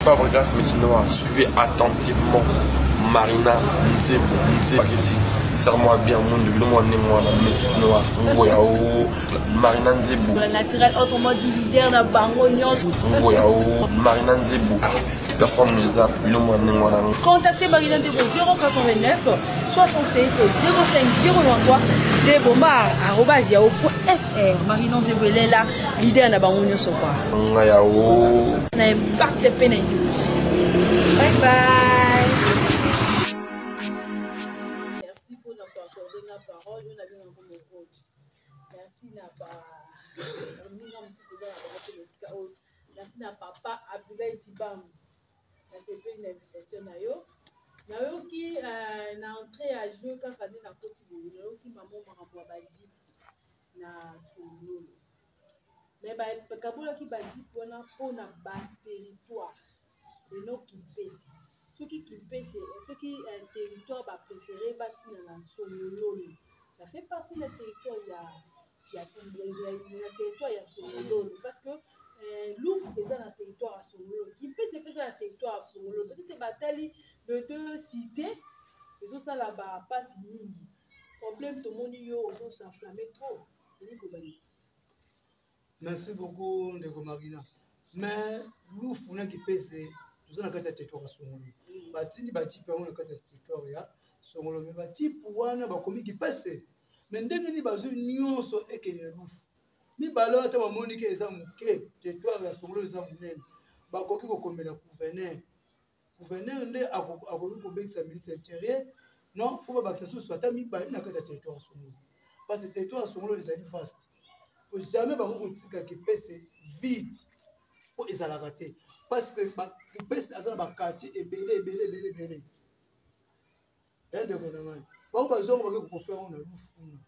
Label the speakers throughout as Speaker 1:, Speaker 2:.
Speaker 1: Fabregas Métinois, suivez attentivement Marina Nzebo. Serre-moi bien, mon moi, la métisse noire. Marina Nzebo.
Speaker 2: Le naturel, autrement dit leader dans Bango Nyos.
Speaker 1: Marina Nzebo. Personne ne les a.
Speaker 2: Contactez Marina Nzebo 089 67 05 093 Zebomar @yahoo.fr. Marina Nzebo elle est là, leader dans Bango Nyos. On a un bac de peine. Bye bye. Merci pour notre accorder la parole. On a bien encore mon coach. Merci merci à papa Abdoulaye Tibam. C'est une invitation à yo. Nayo qui na entré à jeu quand on est na Côte d'Ivoire. Nayo qui maman marabout badji na solo. Mais ba kabula qui badji pour na ba territoire. Et non qui pèse. Ce qui pèse, ce qui est un territoire préféré bâti dans la solo. Ça fait partie du territoire il y a territoire il y a solo parce que l'ouvre est dans le territoire à Songolo. Qui peut se faire dans le territoire à Songolo. Peut-être bataille de deux cités. Ils ont ça là-bas, pas si problème tout le monde y a s'enflammer trop.
Speaker 3: Merci beaucoup, Ndeko Marina. Mais l'ouvre on a qui pèse, nous avons un territoire à Songolo. Batini bati pe on a un territoire à Songolo. Mais bati pour wana ba komi qui passe. Mais ndenge ni bazu nyonso ekene l'ouvre. Mi balo ata ba moni ke eza muke territoire ya Songolo eza munene ba koki ko komela gouverneur nde akoki ko bekisa ministre intérieur non faut ba bakisa so ata mi bali na kata territoire Songolo parce que territoire Songolo ezali vaste pour jamais ba ko tika ki pese vide pour ezala raté parce que ba ki pese azala ba quartier ebele et de bonamai ba zongo ba ko faire on a lufuna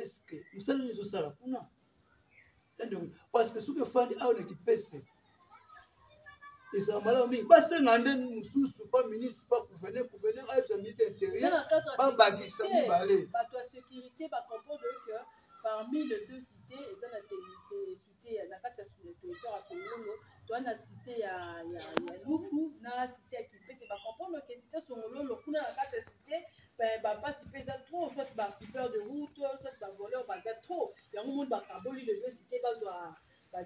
Speaker 3: est-ce que nous sommes les osala kuna parce que ce que fandi a on qui pèse et ça mala mi ba sengande mususu pas ministre pas gouverneur a ministre intérieur pas bagisa mi balé
Speaker 2: ba toi sécurité ba comprendre que parmi les deux cités et dans la cité la carte sur le territoire à Songolo toi na cité ya Lufu na cité qui pèse ba comprendre que cité Songolo kuna la carte cité pas si pèse trop, soit coupeur de route, soit voleur, trop. Il y a un monde qui de deux cités,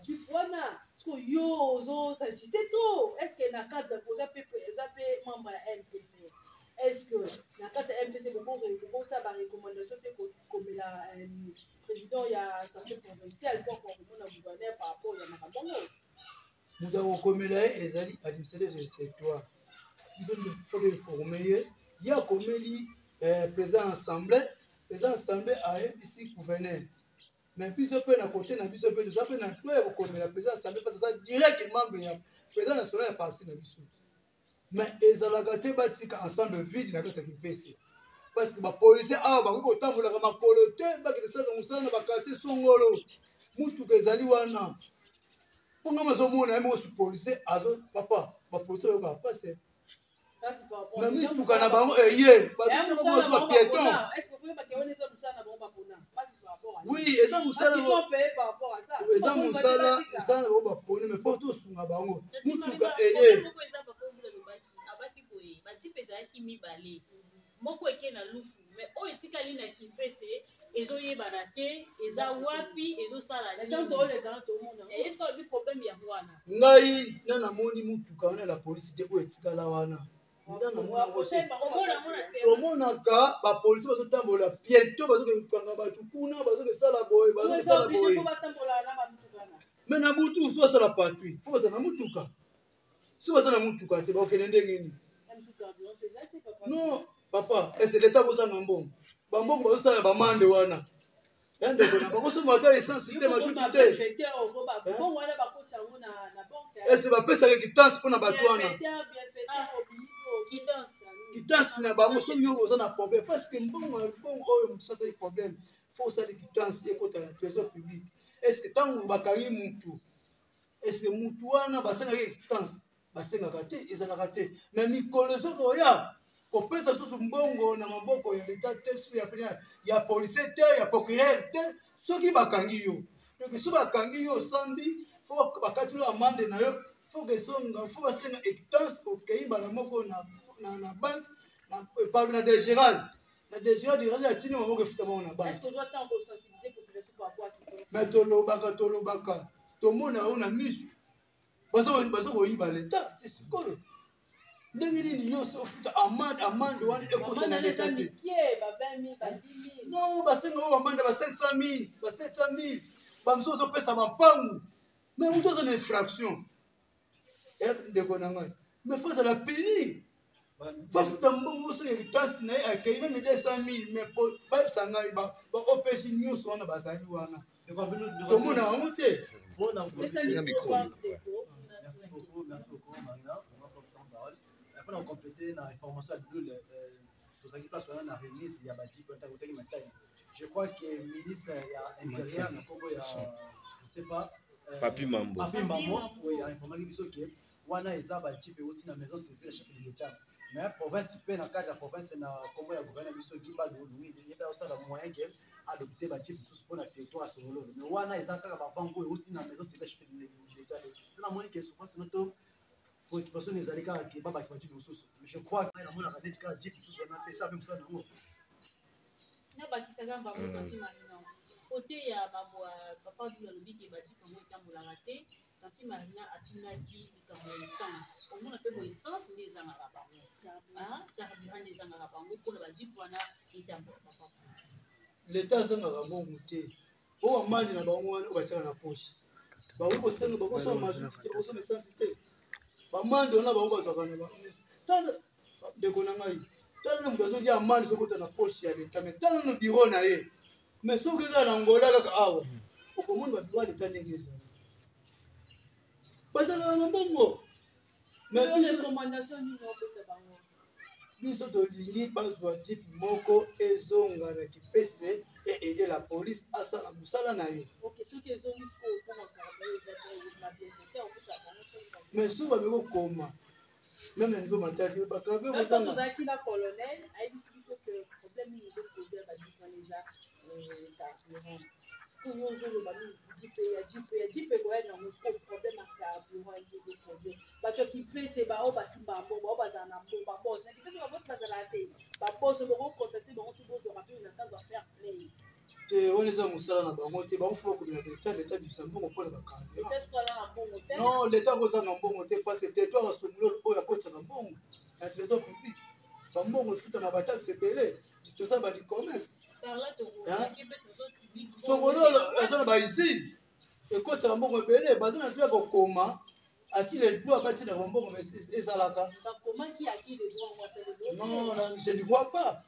Speaker 2: du point est-ce que yo, s'agiter trop? Est-ce que la carte de membre MPC? Est-ce que la carte MPC, vous ça va recommandation comme le président, il y a santé provinciale pour qu'on a gouverner par rapport à Makambono?
Speaker 3: Nous avons comme là, les administrateurs du territoire. Ils ont informé, il y a comme président assemblée a ici gouverneur mais puis ça peut à côté na biso peut ça peut na toi comme la président assemblée parce que ça directement membre président national parti na biso mais ezalaka te batika ensemble vide na kata kipesi parce que ba policier a ba ko tambola ka makolo te ba ke ça na ba quartier Songolo mutu ke ezali wana ponga mazo mona mo su policier azo papa ba policier ba passer mais mi tuka na bango eye ba tuka bango so piéton
Speaker 2: est-ce que vous pouvez pas que on est ça na bango bakona pas par rapport à
Speaker 3: oui eza musala
Speaker 2: ils sont payés par rapport à ça
Speaker 3: eza musala eza na bango bakona mais faut to sunga bango mutuka eye
Speaker 4: moko eza papa mbula lobaki abaki boye ba type ezaki mibale moko eke na lufu mais o etikali na kimpese ezoyebana te eza wapi ezosala nini est-ce que le problème ya wana
Speaker 3: ngai na moni mutuka wana la police te o etikala wana tomonaka bapolisi bazotambola piéton bazokanga bato kuna bazokesala boye me na butu so basala patrouille fo baza na mutuka so baza na mutuka te bakokende ndenge nini non papa ese leta bosanga mbongo bambongo bazosala bamande wana ndekona bakosoma ata essence te majuti te ese bapesaka kitance mpona bato wana kitance na bango soki yo oza na problème parce que mbongo oyo motu asali problème faut osali kitance ekota na trésor public est-ce que ntango bakangi mutu est-ce que mutu wana basengaki kitance basengaka te ezalaka te mais mikolo ezokoya kopesa susu mbongo na maboko ya leta te su ya policier te ya procureur te soki bakangi yo donc so bakangi yo sambi faut bakatilo amande na yo faut que songa faut basenga hectare okei bana moko na banque na par na dégeral na dégeral de la tini moko efuta moko na banque.
Speaker 2: Est-ce que je dois tant pour sensibiliser population par rapport à qui
Speaker 3: mais tolobaka tomona ona misu bazo koyiba leta tisikoyo ndenge nini nyonso ofuta amande wana ekota na leta te non basenga oyo bamande ba 500 000 ba 700 000 bamosusu ozopesa bampangu mais moto aza na infraction ndeko na ngai mais faut azala puni bafuta mbongo osonga kitasi na ye akei meme 200 000 mais bayebisa ngai baopesi nyonso wana bazali wana tomona yango te.
Speaker 5: Merci beaucoup, Marina. Après, on a complété l'information la remise. Je crois que le ministre intérieur, je ne sais pas,
Speaker 6: Papi Mambo,
Speaker 5: il a informé que Wana Eza Bati Péoti na maison civile chef de l'État. Mais la province, dans le cadre de la province, comment il y a gouvernement qui va il y a aussi le moyen d'adopter Bati pour le territoire sur l'eau. Mais Wana Eza Kabango et Oti na maison civile chef de l'État. Dans la moyen qui est souvent, c'est notre préoccupation des allégas qui est pas Bati de sous. Mais je crois que la moyen a dit que Bati sous on a fait ça même ça non.
Speaker 4: Na bakisaka bango kasi marina côté ya babo papa du lobby ke bati pango etambolaka te tanti marina atunaki likambo ya essence omona mpe bo essence nde ezangaka bango carburant nde ezangaka bango mpona bajipe wana etambolaka papa
Speaker 3: leta azangaka bongo te oyo amandi na bango wana oyo batiaka na poshe bango kosenga bakosoma majuti te bakosoma essence te bamandi wana bango bazwaka na bango ndeko na ngai tala na moto azolia amandi sokota na poshe ya leta mais tala na biro na ye mais soki kaka na ngola kaka awa okomoni babiro ya leta ndenge ezali bazalaka na mbongo biso tolingi bazwa jipe moko ezonga na kipese eede la police asala mosala na ye mais soki babeki kokoma même na niveau matériel batrabe
Speaker 2: ozalaki na colonel ayebisi biso ke problème nini ezopoze ya badifane eza carburant soki ozoloba ya jipe koya nango soki problème ya carburant ezozopoze bato ya kipese bao basimba mbongo bao bazala na mbongo babose na kipese babose bazalaka te babose bokocontacte bango to bozwaka mpe na ntango affaire play
Speaker 3: te wana eza mosala na bango te bango fo bakomela leta bimisa mbongo mpona bacarburant non leta kozanga mbongo te parce que territoire asongololo oyo akotisaka mbongo na trésor public bambongo efutama bataxe ebele tosala badicommerce songololo eza na baisine ekotisaka mbongo ebele baza na droit kokoma aki le droit batinaka bambongo ezalaka non je ne crois pas.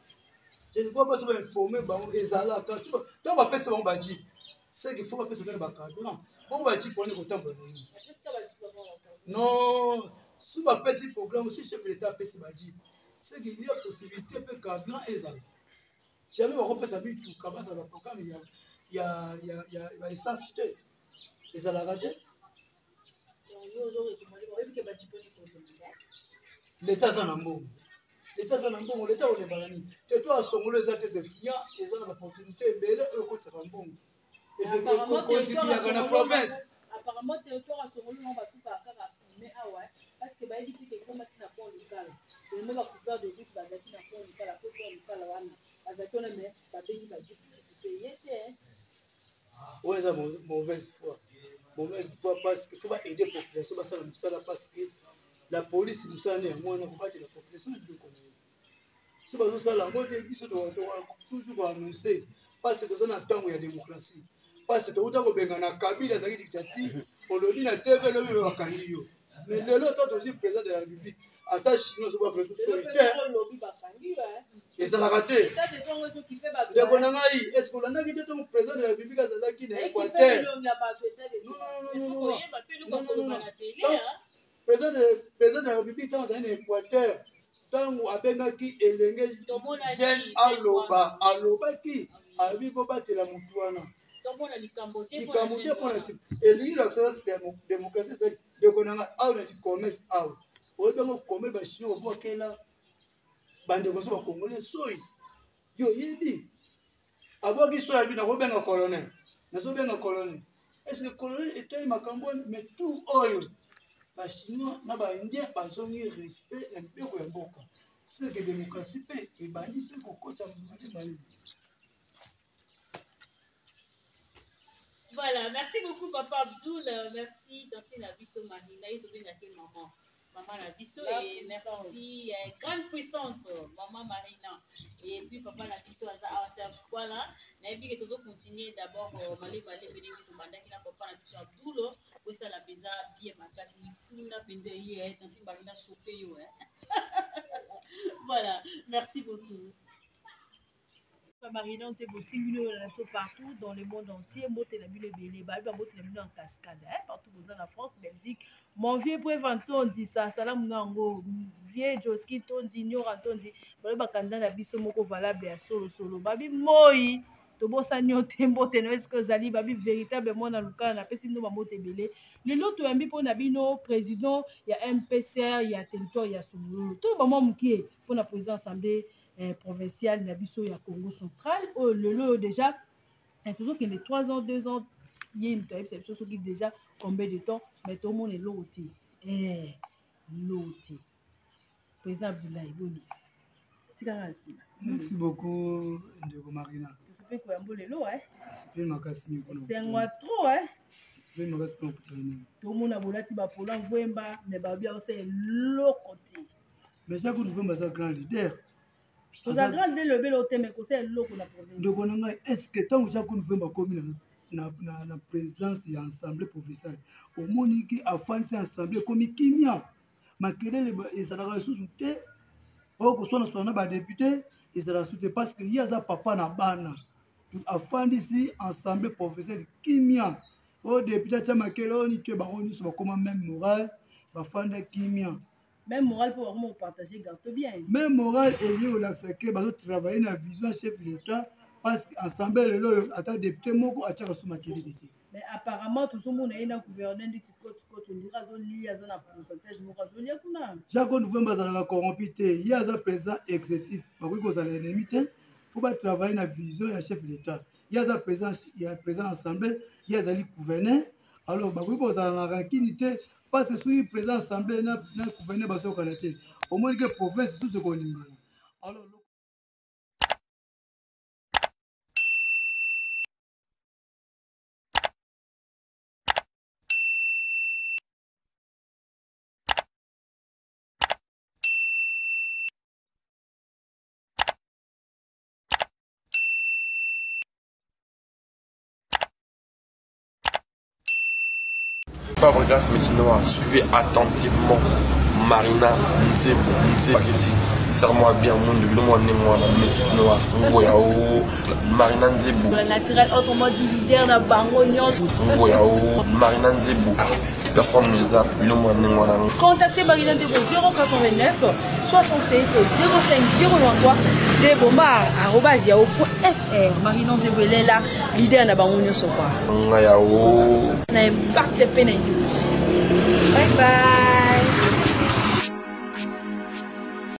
Speaker 3: Je ne crois pas si vous informez bango ezalaka tu to ba pesa bango baji c'est qu'il faut ba pesa ba carburant bango baji pour ne kotambola non si ba pesa programme si chef de l'état pesa baji c'est qu'il y a possibilité pe carburant ezala jamais ba pesa bitu kabasa ba programme ya ba essence te ezalaka te l'état za na mbongo l'état za na mbongo l'état olebaka nini territoire asongolo eza te zefia eza na baopportunité ebele oyo ekotisaka mbongo ekokontribuaka na province
Speaker 2: apparemment territoire asongolo nango basukaka kaka prime awa parce que bayebi te ke ekoma ntina pont lokala elemo bacoupeur de route bazalaki na pont lokala po pont lokala wana bazalaki wana mais babengi badipute ye te
Speaker 3: oyo eza mauvaise foi parce que faut baaider population basala mosala parce que la police mosala ne yango wana kobatela la population na biloko na ye si bazosala yango te biso toujours koannonce parce que toza na ntango ya démocratie parce que touta kobenga na kabila azalaki dictature olobi na tv lobi bakangi yo mais lelo to tozi président de la république ata chinois ozoba président solitaire ezalaka te ndeko na ngai est ce que olandaki te ntongo président de la république azalaki na équateur président de la république ntango azali na équateur ntango abengaki elenge jeune alobaki alobi bobatela motu wana likambo te mpona ti elingi laksala démocratie ezali ndeko na ngai awa na dicommerce awa oyebango kome bachinois babwakela bandeko so bakongolais soi yo yebi abwaki soi abi nakobenga colonel nazobenga colonel est ce que colonel etali makambo wana mais tout oyo bachinois na baindien bazongi respect na mibeko ya mboka seke démocratie mpe ebandi mpe kokota malebale.
Speaker 4: Voilà, merci beaucoup Papa Abdoul, merci Tantine Abisso Marina, et maman. Maman Nabisso et merci, grande puissance, Maman Marina. Et puis Papa Nabisso à Serge Kuala. Et puis que tu continuer d'abord, Malé Malé, Bédé, Toumanda, qui n'a Papa Nabisso Abdoul, pour ça la pizza, bien ma classe, tout n'a pas été, Tantine Marina chauffé, voilà, merci beaucoup.
Speaker 2: Marina, on s'est bouti partout dans le monde entier. En cascade, partout dans la France, Belgique. Mon vieux préventon dit ça. Salam nango. Vieux Joski ton dit, Nyora ton dit. Bakanda na biso moko valable à solo. Babi moi. Tobo sanyo tembo teno est-ce que zali babi véritablement na luka na pesi no mamote belé. Le lot to ambi po na bino président, il y a MPCR, il y a territoire, il y a Sumulu. Tout le monde qui est pour la présidence assemblée provincial Nabiso ya Congo central le lot déjà toujours que les 3 ans 2 ans il y a une perception qui déjà combien de temps mais tout le monde est loti loti président Abdoulaye Boni
Speaker 3: merci beaucoup Ndeko Marina
Speaker 2: c'est quoi un le lot
Speaker 3: c'est makasi
Speaker 2: c'est moi trop
Speaker 3: c'est makasi pour traîner
Speaker 2: tout le monde a bolati ba polan Vwemba ne ba bien c'est l'autre côté
Speaker 3: mais chaque nous Vwemba c'est grand leader.
Speaker 2: Vous avez grand le bel hôtel, mais c'est l'eau qu'on a proposé.
Speaker 3: Donc, est-ce que tant que Jacques nous fait la présence de l'Assemblée provinciale, au monde qui a fait cette assemblée comme Kimia, ma querelle est ça la sous-souté, au que soit un député, et ça la sous-souté parce qu'il y a un papa na bana. A fait ici assemblée provinciale Kimia, au député Tchama Keloni, qui est baron, soit comme même moral, va faire Kimia.
Speaker 2: Même moral pour vraiment partager gâteau bien.
Speaker 3: Même moral est lié au lac-sacré, parce que travailler dans la vision chef de l'État, parce qu'ensemble, le attend député, moko a tiré sur ma qualité.
Speaker 2: Mais apparemment, tout le monde est dans le gouvernement du Tikot, on dira qu'il y a un pourcentage, il y a un
Speaker 3: Jacques Nouveau a corrompu, il y a un président exécutif, parce que vous avez l'ennemi, il ne faut pas travailler dans la vision du chef de l'État. Il y a un président assemblée, il y a un gouverneur, alors, vous avez la rankinité. Parce que si le président de l'Assemblée n'a gouverné pas au Canada, au moins que la province est tout ce qu'on dit. Alors,
Speaker 1: Fabregas Métinois, suivez attentivement Marina Nzebo. Serre-moi bien, mon de moi, métis noir, Marina Nzebo.
Speaker 2: Naturel, autrement dit leader dans Bango Nyos.
Speaker 1: Marina Nzebo. Personne ne les a,
Speaker 2: contactez Marina Nzebo 089 67 05 093 zebomar@yahoo.fr. Marina Nzebo est là, leader dans Bango Nyos. Bye bye.